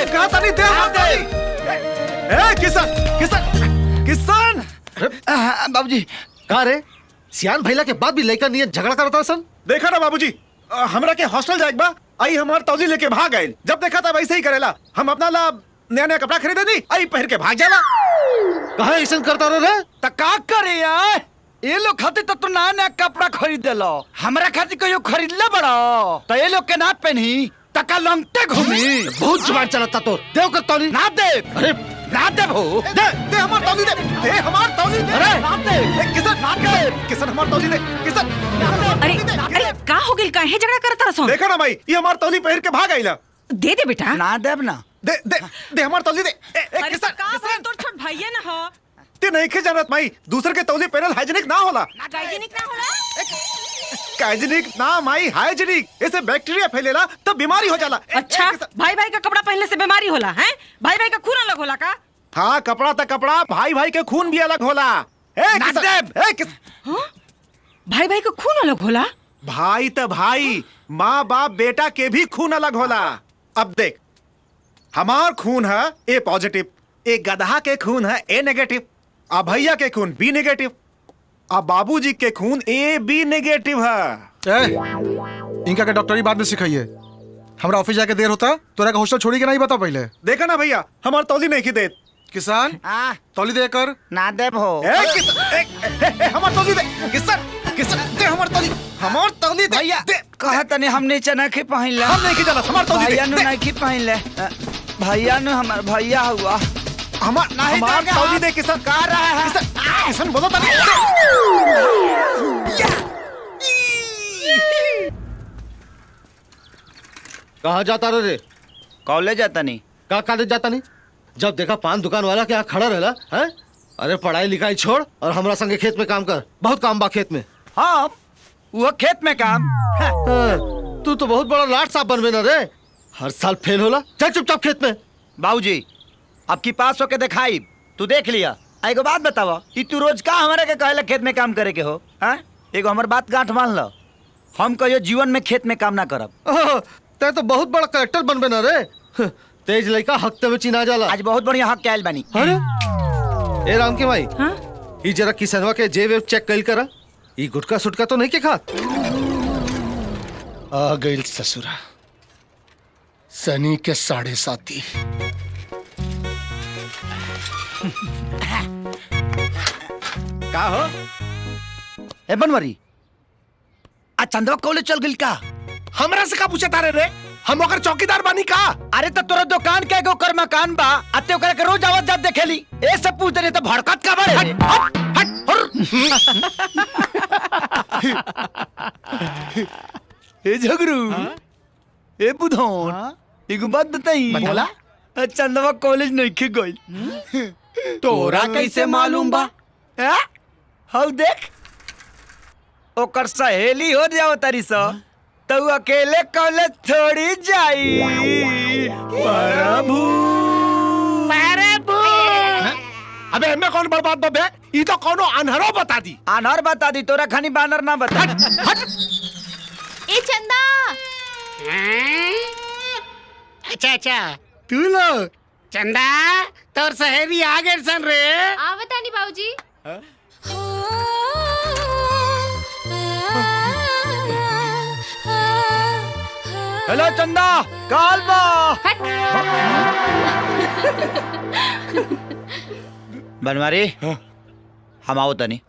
कहा था नहीं दे। किसान किसान किसान बाबूजी कहा रे सियान भैला के बाद भी लड़का नियत झगड़ा करता सन। देखा ना बाबूजी, हमरा के हॉस्टल जाए बा आई हमार तौली लेके भाग गए। जब देखा था वैसे ही करेला। हम अपना ला नया नया कपड़ा खरीदे दी आई पहन के भाग जाला। कहा ऐसा करता रे त का करे यार, ये लोग खातिर तो नया नया कपड़ा खरीद लो, हमरा खातिर कहियो खरीद ले बड़ा तो ये लोग के ना पहनी तका लंगटे घूमी। बहुत जुबान चलाता तो देव कर तौली ना दे, अरे ना दे भो, दे हमार तौली दे हमार तौली दे। अरे ना दे किसान हमार तौली दे किसान। अरे अरे का हो गेल, काहे झगड़ा करत रहो? देखा ना भाई ये हमार तौली पहन के भाग आइला। दे दे बेटा। ना देब ना, दे दे दे हमार तौली दे। अरे किसान का भाई तोर छोट भैया ना हो, ते नहीं के जानत माई दूसरे के तौली पहनल हाइजीनिक ना होला। हाइजीनिक ना होला। हाइजीनिक ना माई हाइजीनिक, इससे बैक्टीरिया फैलेला तब बीमारी हो जाला। अच्छा भाई भाई का कपड़ा पहनने से बीमारी होला है? भाई भाई का खून अलग होला का? हाँ कपड़ा तो कपड़ा, भाई भाई के खून भी अलग होला। भाई भाई का खून अलग होला? भाई तो भाई, माँ बाप बेटा के भी खून अलग होला। अब देख हमार खून है ए पॉजिटिव, एक गधा के खून है ए नेगेटिव, अब भैया के खून बी नेगेटिव, अब बाबूजी के खून ए बी नेगेटिव है। इनका के डॉक्टरी बाद में सिखाइए, हमरा ऑफिस जाके देर होता तोरा का हॉस्टल छोड़ी के नहीं बता पहले। देखा ना भैया हमार तौली नहीं की देत। किसान तौली दे कर ना देब हो। हमार तौली दे किसान, किसान दे हमार तौली, हमार तौली दे। भैया कहा तने हमने चना के पहन ले, हम नहीं की जाना, हमार तौली भैया नु दे। नहीं की पहन ले, भैया नु हमार भैया हुआ हमार तौली दे किसान। का रहा है किसान बोलो तनी। कहा जाता रे? कॉलेज जाता नहीं। का कॉलेज जाता नहीं? जब देखा पान दुकान वाला क्या खड़ा रहला है? अरे पढ़ाई लिखाई छोड़ और हमरा संगे खेत में काम कर, बहुत काम बा खेत में। हाँ वो खेत में काम। तू तो बहुत बड़ा लाट साहब बनबे ना रे, हर साल फेल होला। चल चुपचाप खेत में। बाबूजी अब की पास होके दिखाई, तू देख लिया। एगो बात बतावा, ई तू रोज का हमारे के कहला खेत में काम करे के हो? हाँ एगो हमार बात गांठ मान लो, हम कहियो जीवन में खेत में काम ना करब। ते तो बहुत बड़ा कलेक्टर बनबे ना रे, तेज लड़का हफ्ते में चिना जाला। आज बहुत बढ़िया हक के आयल बानी। अरे ए राम के भाई, हाँ? ई जरा किसनवा के जेब वेब चेक कइल करा, ई गुटका सुटका तो नहीं के खात? आ गइल ससुरा सनी के 7.5। का हो ए बनवरी, आज चंदवा कॉलेज चल गइल का? हमरा से का पूछे तारे रे, हम ओकर चौकीदार बानी का? अरे तो तोरा दुकान के एगो कर मकान बा, अते ओकरा के रोज आवत जात देखेली, ए सब पूछ दे तो भड़कत का बड़े रे। ए झगरू, ए बुधौन, एगो बात बताई। बताला? चंदवा कॉलेज नहीं के गइल। तोरा कैसे मालूम बा? हौ देख, ओकर सहेली हो जाओ तारी सा, तो अकेले कॉलेज थोड़ी जाई। प्रभु अबे हमें कौन बर्बाद बबे, ई तो कोनो अनहरो बता दी। अनहर बता दी, तोरा खानी बानर ना बता। ए चंदा, अच्छा तू लोग चंदा तोर सहेली आ गए सन रे। आवतानी बाबूजी। हेलो चंदा, काल बा। बनवारी हम आओ तनी।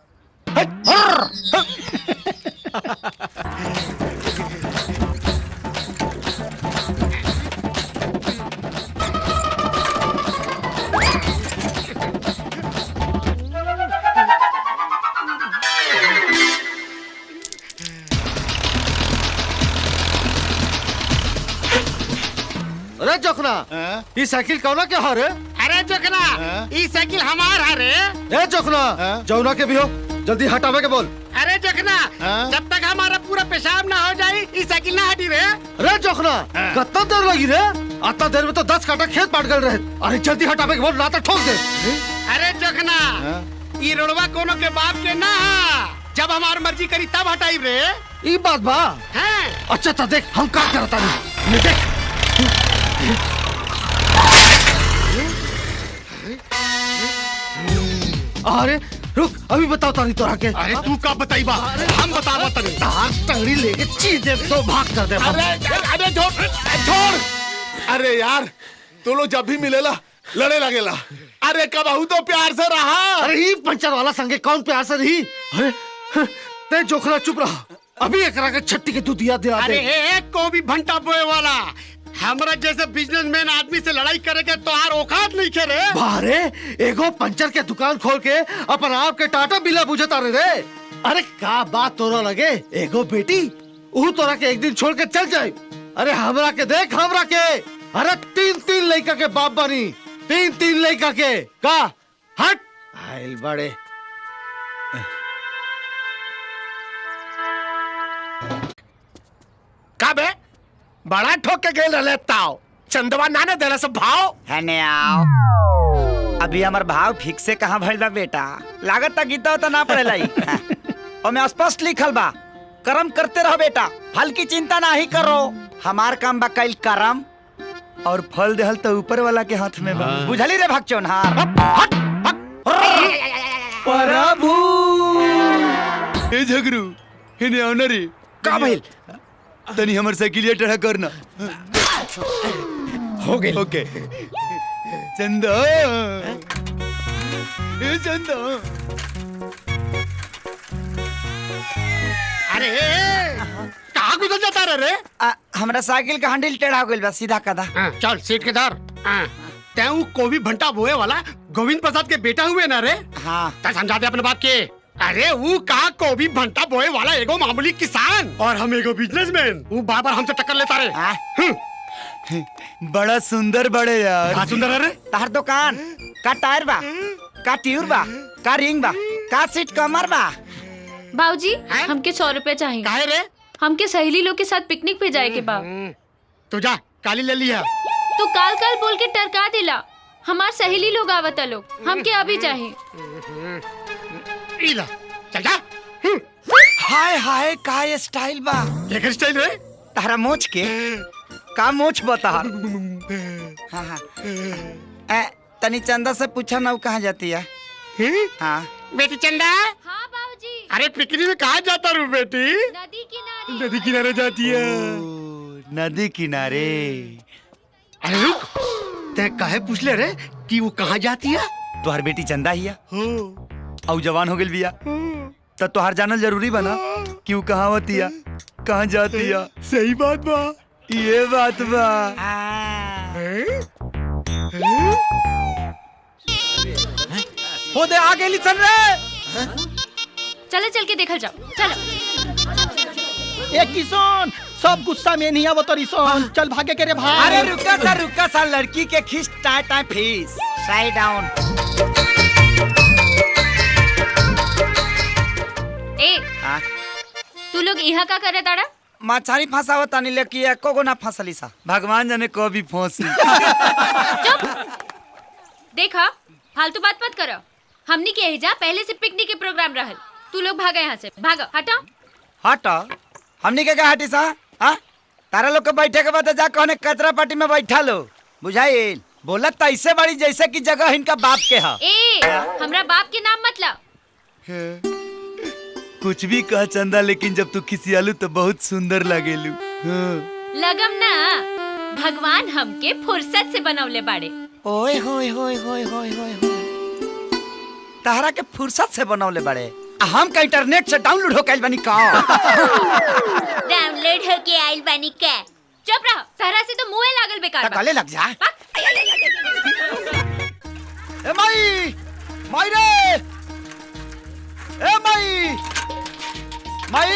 अरे जोखना, ये साइकिल कौना के हारे? अरे जोखना, ई साइकिल हमार है रे। ए जोखना, जौना के भी हो जल्दी हटावे के बोल। अरे जोखना, जब तक हमारा पूरा पेशाब ना हो जाए ई साइकिल ना हटी रे। अरे जोखना, कितना देर लगी रे? इतना देर में तो 10 काटा खेत बांट गए रहे। अरे जल्दी हटावे के बोल, ना तो ठोक दे। अरे जोखना, ई रोडवा कोनो के बाप के ना, जब हमार मर्जी करी तब हटाई रे। ई बात बा। हैं? अच्छा तो देख हम का करता नहीं, ये देख। अरे रुक, अभी बताओ तारी तोरा के। अरे तू का बताइबा, हम बतावा तनी। तार टंगड़ी लेके चीजे तो भाग कर दे। अरे छोड़। अरे यार तू लोग जब भी मिलेला लड़े लगेला। अरे कबहू तो प्यार से रहा। अरे ही पंचर वाला संगे कौन प्यार से रही? अरे ते जोखला चुप रहा, अभी एकरा के छट्टी के दूध याद दिला अरे दे। एक को भी भंटा बोए वाला हमरा जैसे बिजनेसमैन आदमी से लड़ाई करे के तो आर औकात नहीं करे। बारे एगो पंचर के दुकान खोल के अपन आप के टाटा बिला बुझता रे। अरे का बात तोरा लगे, एगो बेटी ऊ तोरा के एक दिन छोड़ के चल जाए। अरे हमरा के देख, हमरा के अरे 3 लड़का के बाप बनी, 3 लड़का के का हट आइल बड़े। का बे बड़ा ठोक के गेल रहले ताव चंदवा नाने देला सब भाव। हने आओ, अभी हमार भाव फिक्स से कहाँ भइल बा बेटा, लागत ता गीता तो ना पड़ेला ही। और मैं स्पष्ट लिखल बा, कर्म करते रहो बेटा, फल की चिंता ना ही करो। हमार काम बा कईल कर्म और फल देहल तो ऊपर वाला के हाथ में बा। बुझली रे भगचोनहार। प्रभु ए झगरू हेने ऑनरी का भइल, तनी हमर साइकिलिया टेढ़ा करना। हो गई ओके। चंदा ए चंदा, अरे कहाँ गुजर जाता रे? हमरा साइकिल का हैंडल टेढ़ा हो गइल बा, सीधा कदा। चल सीट के धर। तैं को भी भंटा बोए वाला गोविंद प्रसाद के बेटा हुए ना रे? हाँ ता समझा दे अपने बाप के। अरे वो का को भी भंटा बोए वाला एगो मामूली किसान और हम एगो बिजनेसमैन, वो बार-बार हमसे टक्कर लेता रे। बड़ा सुंदर बड़े यार। हाँ सुंदर है रे। तार दुकान का टायर बा, का ट्यूब बा, का रिंग बा, का सीट कमर बा। बाबूजी हैं? हमके 100 रुपए चाहिए। काहे रे? हमके सहेली लोग के साथ पिकनिक पे जाए के बा। तू जा काली ले लिया। तो काल काल बोल के टरका दिला, हमार सहेली लोग आवता लोग, हमके अभी चाहिए। इला चल जा। हाय हाय का ये स्टाइल बा, लेकर स्टाइल रे। तारा मोच के का मोच बता। हाँ हाँ तनी चंदा से पूछा ना वो कहाँ जाती है। हाँ बेटी चंदा, हाँ बाबूजी। अरे पिकनिक में कहाँ जाता रू बेटी? नदी किनारे। नदी किनारे जाती है। नदी किनारे। अरे रुक, तै काहे पूछ ले रे कि वो कहाँ जाती है? तुहार बेटी चंदा ही है और जवान हो गई बिया, तो तुहार जानल जरूरी बना कि वो कहाँ होती है, कहाँ जाती है। सही बात बा। ये बात बा। हो दे आगे लिसन रे। चलो चल के देखल जाओ, चलो। एक किसान सब गुस्सा में नहीं आवत रिसन, चल भागे के रे भाई। अरे रुका सा लड़की के खींच टाइम फीस साइड डाउन। ए तू लोग यहाँ का करे ताड़ा? मछली फंसावत तानी लेकिन एको गो ना फंसली सा, भगवान जाने कभी फंसी। चुप, देखा फालतू बात मत करो। हमनी के एजा पहले से पिकनिक के प्रोग्राम रहल, तू लोग भागा यहाँ से, भागो हटा। हटा हमनी के क्या हटी सा? हाँ तारा लोग के बैठे के बाद जा कहने कचरा पार्टी में बैठा लो, बुझाइल? बोलत तो ऐसे बड़ी जैसे कि जगह इनका बाप के है। ए हमरा बाप के नाम मतलब। कुछ भी कह चंदा, लेकिन जब तू खिसियालू तो बहुत सुंदर लागेलू। लगम ना, भगवान हमके फुर्सत से बनवले बाड़े। ओए होए होए होए होए होए होए, तारा के फुर्सत से बनवले बाड़े। हम का इंटरनेट से डाउनलोड हो कैल बनी का। डाउनलोड हो के आइल बानी का। चुप रहो, तारा से तो मुंह लागल बेकार बा। गले लग जा। बा। ए माई, माई रे, ए माई, माई